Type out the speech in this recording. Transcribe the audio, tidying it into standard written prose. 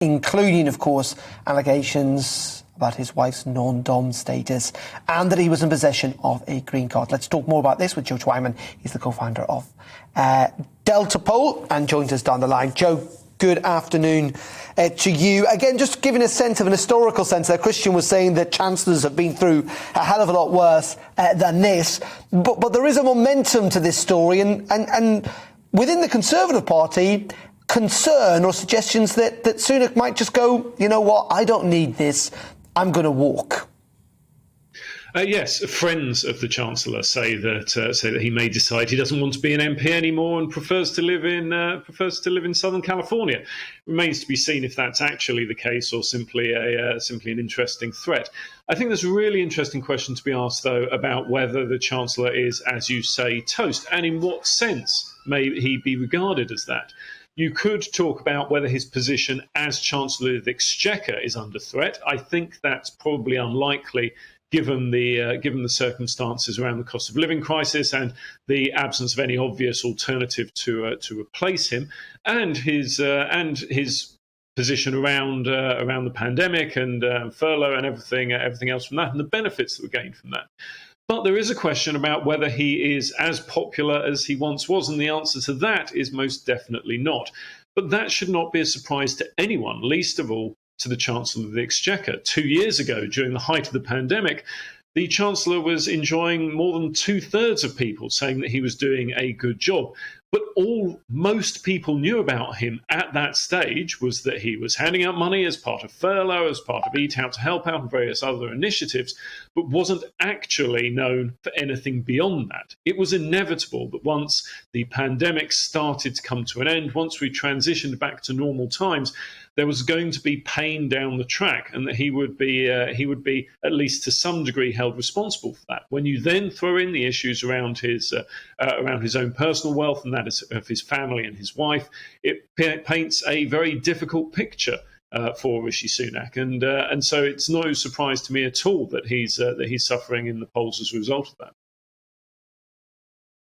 including, of course, allegations about his wife's non-dom status and that he was in possession of a green card. Let's talk more about this with Joe Twyman. He's the co-founder of Delta Poll and joins us down the line. Joe, good afternoon to you. Again, just giving a sense of an historical sense there. Christian was saying that chancellors have been through a hell of a lot worse than this. But there is a momentum to this story and within the Conservative Party, concern or suggestions that Sunak might just go, you know what, I don't need this, I'm going to walk. Yes, friends of the Chancellor say that he may decide he doesn't want to be an MP anymore and prefers to live in Southern California. Remains to be seen if that's actually the case or simply an interesting threat. I think there's a really interesting question to be asked, though, about whether the Chancellor is, as you say, toast, and in what sense may he be regarded as that. You could talk about whether his position as Chancellor of the Exchequer is under threat. I think that's probably unlikely, given the circumstances around the cost of living crisis and the absence of any obvious alternative to replace him, and his position around the pandemic and furlough and everything else from that, and the benefits that were gained from that. But there is a question about whether he is as popular as he once was, and the answer to that is most definitely not. But that should not be a surprise to anyone, least of all to the Chancellor of the Exchequer. 2 years ago, during the height of the pandemic, the Chancellor was enjoying more than 2/3 of people saying that he was doing a good job. But all most people knew about him at that stage was that he was handing out money as part of furlough, as part of Eat Out to Help Out and various other initiatives, but wasn't actually known for anything beyond that. It was inevitable that once the pandemic started to come to an end, once we transitioned back to normal times, there was going to be pain down the track, and that he would be at least to some degree held responsible for that. When you then throw in the issues around his own personal wealth and that of his family and his wife, it paints a very difficult picture for Rishi Sunak, and so it's no surprise to me at all that he's suffering in the polls as a result of that.